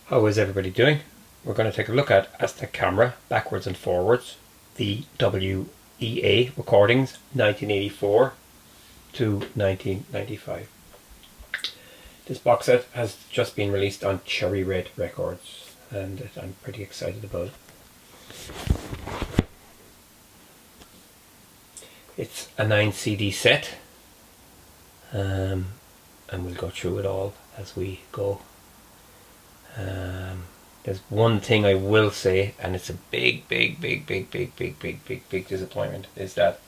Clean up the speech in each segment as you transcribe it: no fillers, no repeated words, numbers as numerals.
How is everybody doing? We're going to take a look at Aztec camera, backwards and forwards, the WEA recordings 1984 to 1995. This box set has just been released on Cherry Red Records and I'm pretty excited about it. It's a 9 CD set and we'll go through it all as we go. There's one thing I will say, and it's a big disappointment, is that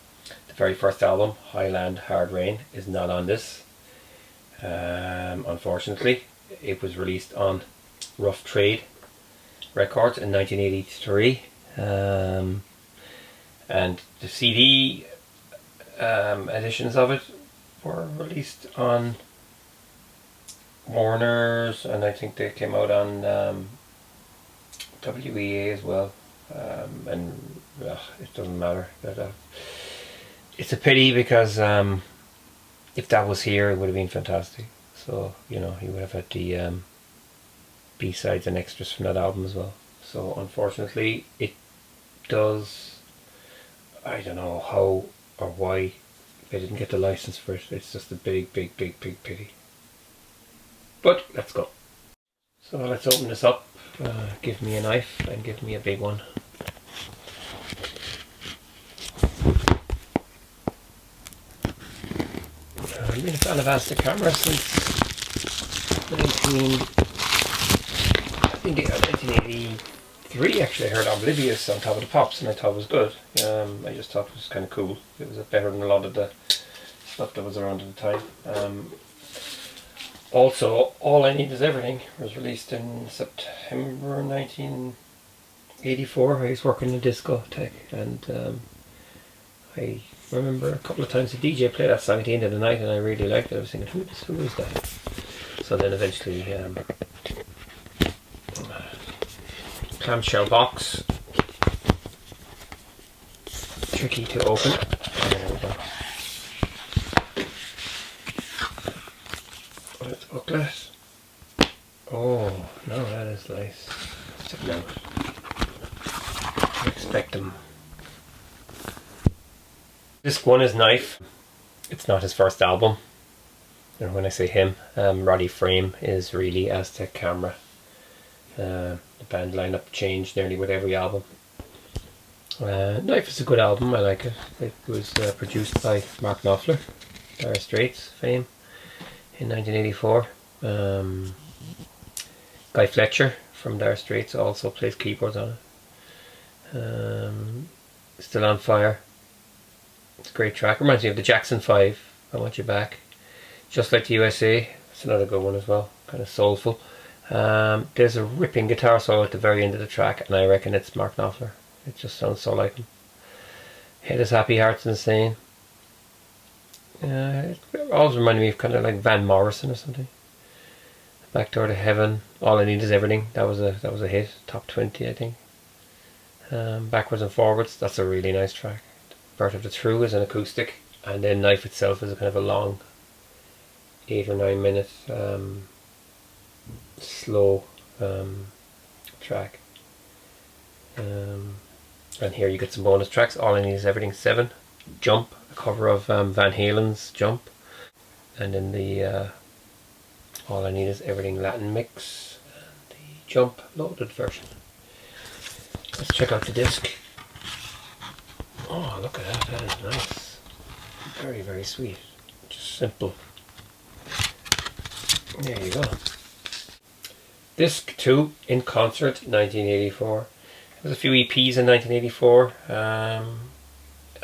the very first album, Highland Hard Rain, is not on this. Unfortunately, it was released on Rough Trade Records in 1983, and the CD editions of it were released on Warner's, and I think they came out on WEA as well, and it doesn't matter. But, it's a pity because if that was here it would have been fantastic. So you know, you would have had the B-sides and extras from that album as well. So unfortunately it does, I don't know how or why they didn't get the license for it. It's just a big pity. But let's go. So let's open this up. Give me a knife and give me a big one. I've been a fan of Aztec camera since 1983 actually. I heard Oblivious on Top of the Pops and I thought it was good. I just thought it was kind of cool. It was better than a lot of the stuff that was around at the time. Also, All I Need Is Everything was released in September 1984. I was working in discotheque, and I remember a couple of times the DJ played that song at the end of the night and I really liked it. I was thinking, who is that? So then eventually clamshell box, tricky to open. There we go. Let's booklet. Oh no, that is nice. Let's check it out. I expect them. Disc 1 is Knife. It's not his first album. And when I say him, Roddy Frame is really Aztec camera. The band lineup changed nearly with every album. Knife is a good album. I like it. It was produced by Mark Knopfler, Dire Straits fame, in 1984. Guy Fletcher from Dire Straits also plays keyboards on it. Still on Fire. It's a great track. Reminds me of the Jackson 5, I Want You Back. Just Like the USA. It's another good one as well. Kind of soulful. There's a ripping guitar solo at the very end of the track, and I reckon it's Mark Knopfler. It just sounds so like him. Head is Happy, Heart's Insane. It always reminded me of kind of like Van Morrison or something. Back Door to Heaven. All I Need Is Everything. That was a hit. Top 20, I think. Backwards and Forwards. That's a really nice track. Birth of the True is an acoustic, and then Knife itself is a kind of a long 8 or 9 minute slow track. And here you get some bonus tracks. All I Need Is Everything 7. Jump, a cover of Van Halen's Jump, and then the All I Need Is Everything Latin mix, and the Jump loaded version. Let's check out the disc. Oh, look at that, that is nice. Very sweet. Just simple. There you go. Disc 2, In Concert, 1984. There's a few EPs in 1984,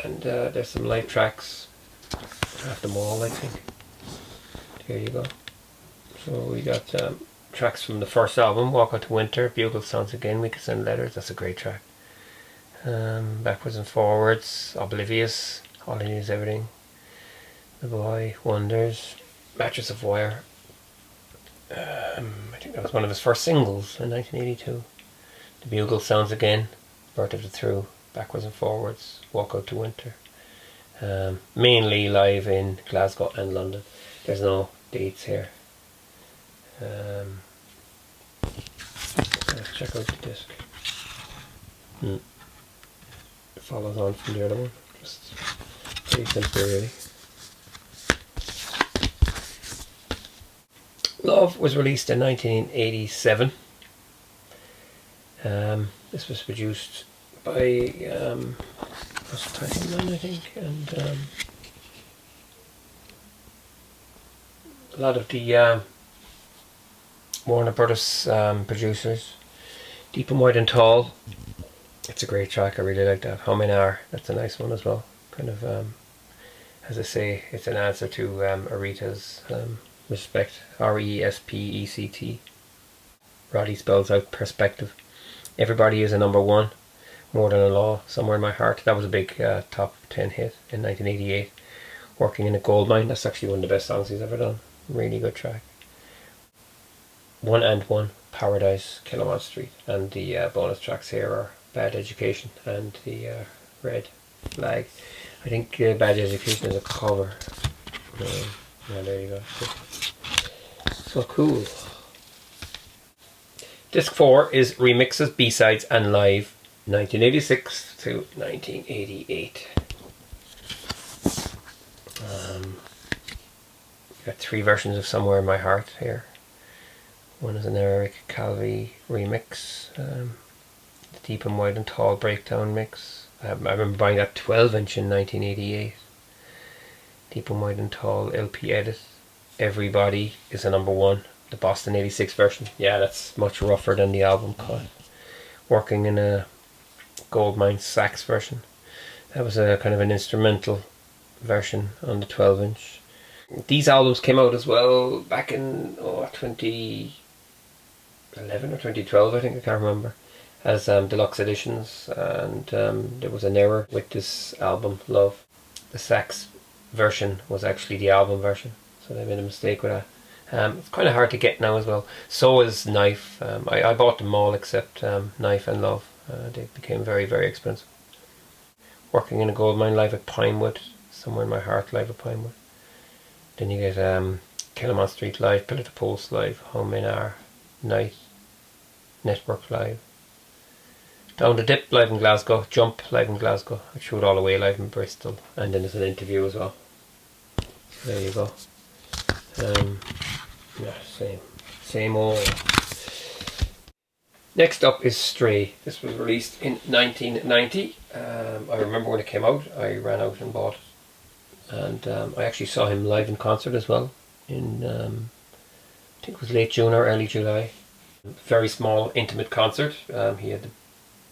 and there's some live tracks. I have them all, I think. Here you go. So we got tracks from the first album, Walk Out to Winter, Bugle Sounds Again, We Could Send Letters. That's a great track. Backwards and Forwards, Oblivious, All I Need Is Everything, The Boy Wonders, Mattress of Wire. I think that was one of his first singles in 1982. The Bugle Sounds Again, Birth of the True, Backwards and Forwards, Walk Out to Winter. Mainly live in Glasgow and London. There's no dates here. Let's check out the disc. It follows on from the other one. Just pretty simple, really. Love was released in 1987. This was produced by Highland, I think, and a lot of the Warner Brothers producers. Deep and Wide and Tall. It's a great track. I really like that. Hum in R. That's a nice one as well. Kind of, as I say, it's an answer to Aretha's Respect. R-E-S-P-E-C-T. Roddy spells out perspective. Everybody is a number one. More Than a Law. Somewhere in My Heart. That was a big top 10 hit in 1988. Working in a Gold Mine. That's actually one of the best songs he's ever done. Really good track. 1 and 1. Paradise, Kill 'Em on Street. And the bonus tracks here are Bad Education and the Red Flag. I think Bad Education is a cover. Yeah, there you go. So cool. Disc 4 is Remixes, B-Sides and Live, 1986 to 1988. Got 3 versions of Somewhere in My Heart here. One is an Eric Calvi remix. The Deep and Wide and Tall breakdown mix. I remember buying that 12-inch in 1988. Deep and Wide and Tall LP edit. Everybody is a number one. The Boston 86 version. Yeah, that's much rougher than the album cut. Working in a Goldmine sax version. That was a kind of an instrumental version on the 12-inch. These albums came out as well back in 2011 or 2012, I think, I can't remember, as deluxe editions, and there was an error with this album, Love. The sax version was actually the album version, so they made a mistake with that. It's kind of hard to get now as well. So is Knife. I bought them all except Knife and Love. They became very, very expensive. Working in a Goldmine live at Pinewood. Somewhere in My Heart live at Pinewood. Then you get Kill 'Em on Street live, Pillar to Post live, Home in Our Night, Network live. Down the Dip live in Glasgow, Jump live in Glasgow, I Threw It All Away live in Bristol, and then there's an interview as well. There you go. Yeah, same old. Next up is Stray. This was released in 1990. I remember when it came out, I ran out and bought it. And I actually saw him live in concert as well in, I think it was late June or early July. Very small, intimate concert. He had the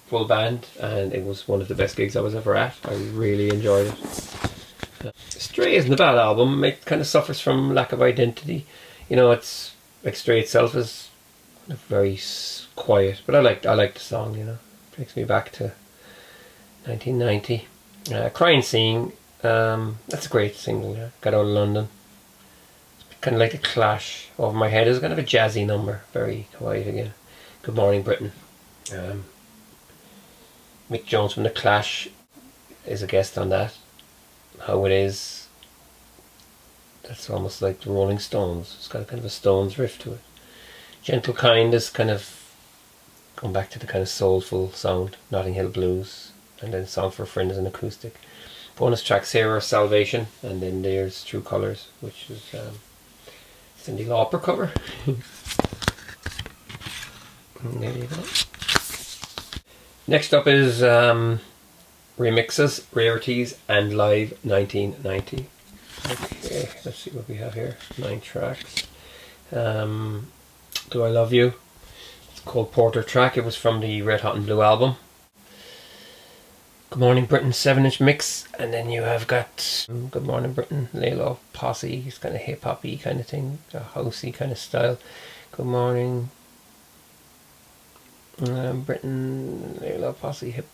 full band and it was one of the best gigs I was ever at. I really enjoyed it. Stray isn't a bad album. It kind of suffers from lack of identity. You know, it's like Stray itself is very quiet, but I like the song. You know, it takes me back to 1990. Crying Scene. That's a great single. Yeah. Got Out of London. It's kind of like a Clash. Over My Head is kind of a jazzy number. Very quiet again. Good Morning Britain. Mick Jones from the Clash is a guest on that. How It Is. That's almost like the Rolling Stones. It's got kind of a Stones riff to it. Gentle Kind is kind of going back to the kind of soulful sound. Notting Hill Blues. And then Song for a Friend is an acoustic. Bonus tracks here are Salvation, and then there's True Colours, which is Cyndi Lauper cover. There you go. Next up is Remixes, Rarities and Live 1990. Okay, let's see what we have here. 9 tracks. Do I Love You? It's a Cole Porter track. It was from the Red Hot and Blue album. Good Morning Britain 7-inch mix, and then you have got Good Morning Britain, Laylo Posse. It's kind of hip hoppy kind of thing, a housey kind of style. Good Morning Britain, Laylo Posse,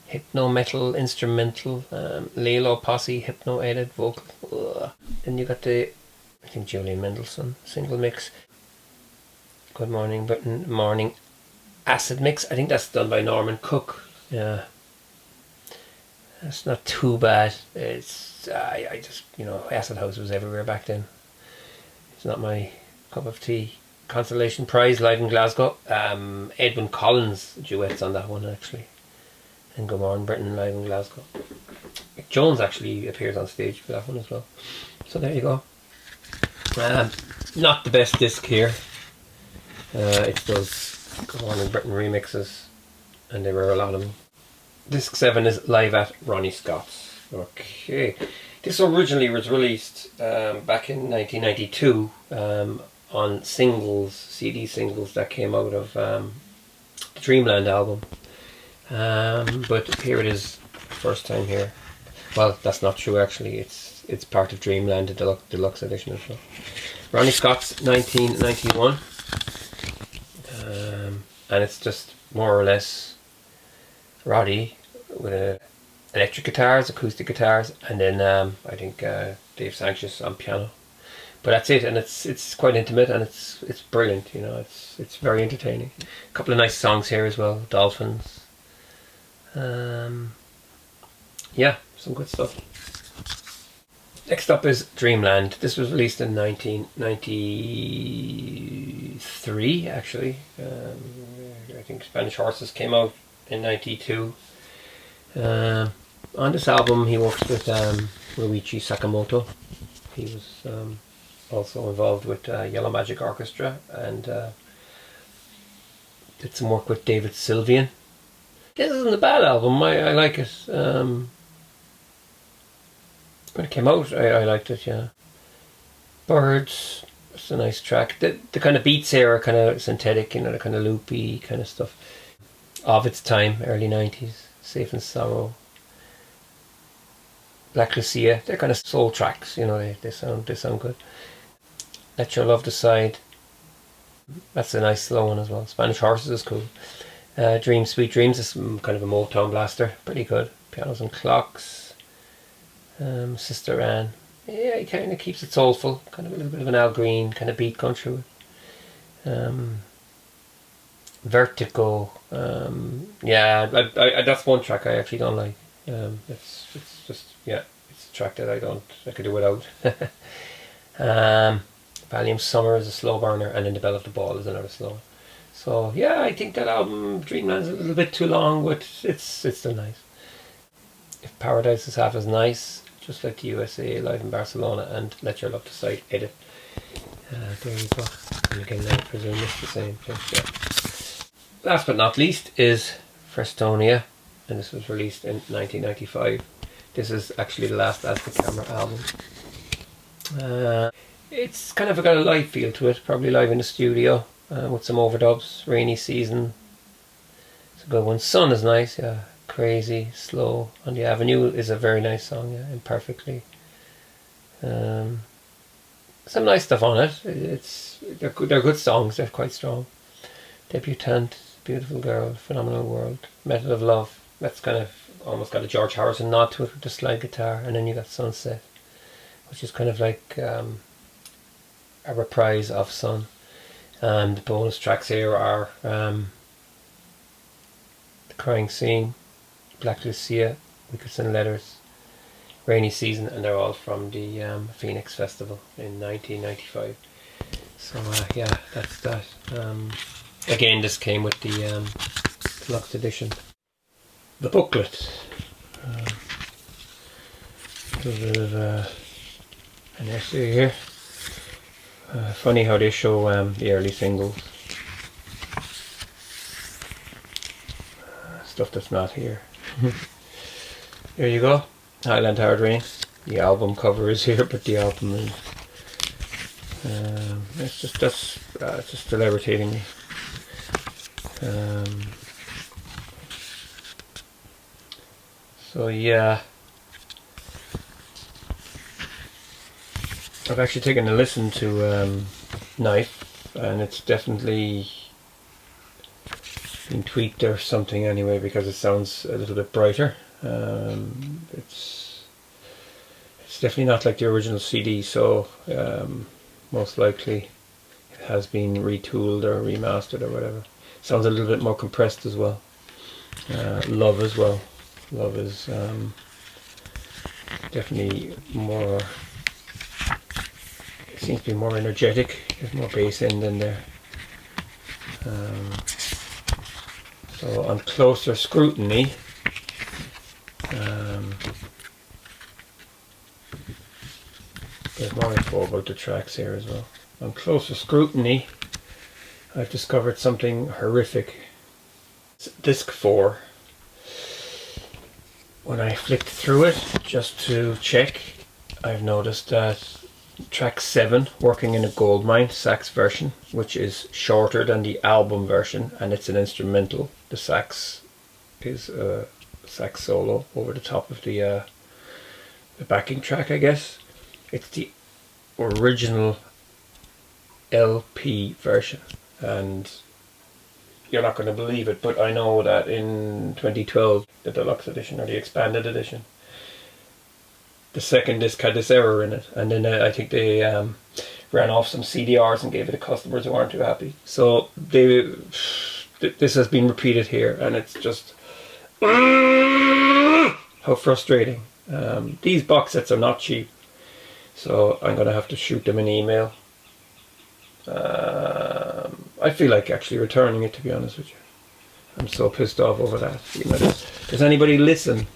hypno metal instrumental, Laylo Posse hypno edit vocal. Ugh. Then you got the, I think, Julian Mendelssohn single mix. Good Morning Britain Morning Acid mix. I think that's done by Norman Cook. Yeah. It's not too bad. It's I just, you know, acid house was everywhere back then. It's not my cup of tea. Consolation Prize live in Glasgow. Edwyn Collins duets on that one actually. And Good Morning Britain live in Glasgow. Mick Jones actually appears on stage for that one as well. So there you go. Not the best disc here. It's those Good Morning Britain remixes, and there were a lot of them. Disc 7 is live at Ronnie Scott's. Okay. This originally was released back in 1992 on singles, CD singles that came out of the Dreamland album. But here it is, first time here. Well, that's not true actually. It's part of Dreamland, the deluxe edition as well. Ronnie Scott's 1991, and it's just more or less Roddy with electric guitars, acoustic guitars, and then I think Dave Sanchez on piano. But that's it, and it's quite intimate, and it's brilliant. You know, it's very entertaining. A couple of nice songs here as well. Dolphins. Yeah, some good stuff. Next up is Dreamland. This was released in 1993, actually. I think Spanish Horses came out in 92. On this album he works with Ruichi Sakamoto. He was also involved with Yellow Magic Orchestra, and did some work with David Sylvian. This isn't a bad album. I like it. When it came out, I liked it, yeah. Birds, it's a nice track. The kind of beats here are kind of synthetic, you know, the kind of loopy kind of stuff. Of its time, early 90s. Safe and Sorrow. Black Lucia, they're kind of soul tracks, you know, they sound good. Let Your Love Decide. That's a nice slow one as well. Spanish Horses is cool. Dream Sweet Dreams is kind of a Motown blaster, pretty good. Pianos and Clocks. Sister Anne, yeah, he kind of keeps it soulful, kind of a little bit of an Al Green kind of beat going through it. Vertigo, yeah, I that's one track I actually don't like. It's just, yeah, it's a track that I could do without. Valium Summer is a slow burner, and then The Bell of the Ball is another slow. So yeah, I think that album Dreamland's a little bit too long, but it's still nice. If Paradise is Half as Nice, just like the USA live in Barcelona, and Let Your Love Decide edit. There you go. And again, I presume it's the same place, yeah. Last but not least is Frestonia, and this was released in 1995. This is actually the last Aztec Camera album. It's kind of got a live feel to it, probably live in the studio with some overdubs. Rainy Season, it's a good one. Sun is nice, yeah. Crazy, Slow on the Avenue is a very nice song, yeah, Imperfectly. Some nice stuff on it. They're good songs. They're quite strong. Debutante, Beautiful Girl, Phenomenal World, Method of Love. That's kind of almost got a George Harrison nod to it with the slide guitar, and then you got Sunset, which is kind of like a reprise of Sun. And the bonus tracks here are The Crying Scene, Black Lucia, We Could Send Letters, Rainy Season, and they're all from the Phoenix Festival in 1995. So yeah, that's that. Again, this came with the deluxe edition. The booklet. A little bit of an essay here. Funny how they show the early singles. Stuff that's not here. There you go. Highland Hard Rain. The album cover is here, but the album is it's just still irritating me. So yeah, I've actually taken a listen to Knife, and it's definitely been tweaked or something anyway, because it sounds a little bit brighter. It's definitely not like the original CD, so most likely it has been retooled or remastered or whatever. Sounds a little bit more compressed as well. Love as well. Love is definitely more, it seems to be more energetic. There's more bass end in there. So on closer scrutiny, there's more info about the tracks here as well. On closer scrutiny, I've discovered something horrific. Disc 4. When I flicked through it just to check, I've noticed that track 7, Working in a Gold Mine, sax version, which is shorter than the album version, and it's an instrumental. The sax is a sax solo over the top of the backing track, I guess. It's the original LP version, and you're not going to believe it, but I know that in 2012, the deluxe edition or the expanded edition, the second disc had this error in it, and then I think they ran off some CDRs and gave it to customers who aren't too happy. So this has been repeated here, and it's just how frustrating. These box sets are not cheap, so I'm going to have to shoot them an email. I feel like actually returning it, to be honest with you. I'm so pissed off over that. You know, does anybody listen?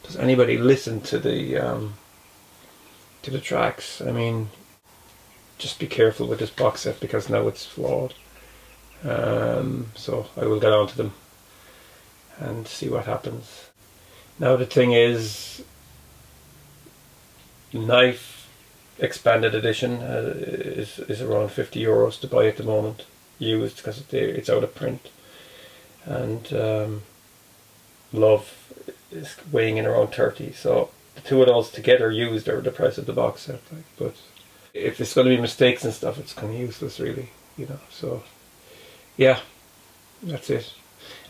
Does anybody listen to the tracks? I mean, just be careful with this box set because now it's flawed. So I will get on to them and see what happens. Now the thing is, Knife expanded edition is around €50 to buy at the moment, used, because it's out of print, and Love is weighing in around 30. So the two of those together used are the price of the box set. Like, but if it's going to be mistakes and stuff, it's kind of useless, really, you know. So yeah, that's it.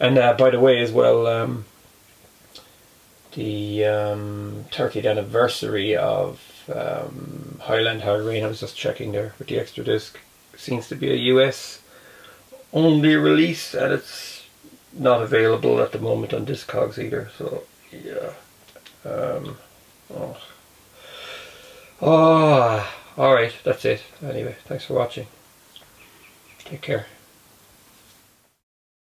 And by the way, as well, the 30th anniversary of Highland Hard Rain, I was just checking there with the extra disc, seems to be a US only release, and it's not available at the moment on Discogs either. So yeah, alright, that's it. Anyway, thanks for watching. Take care.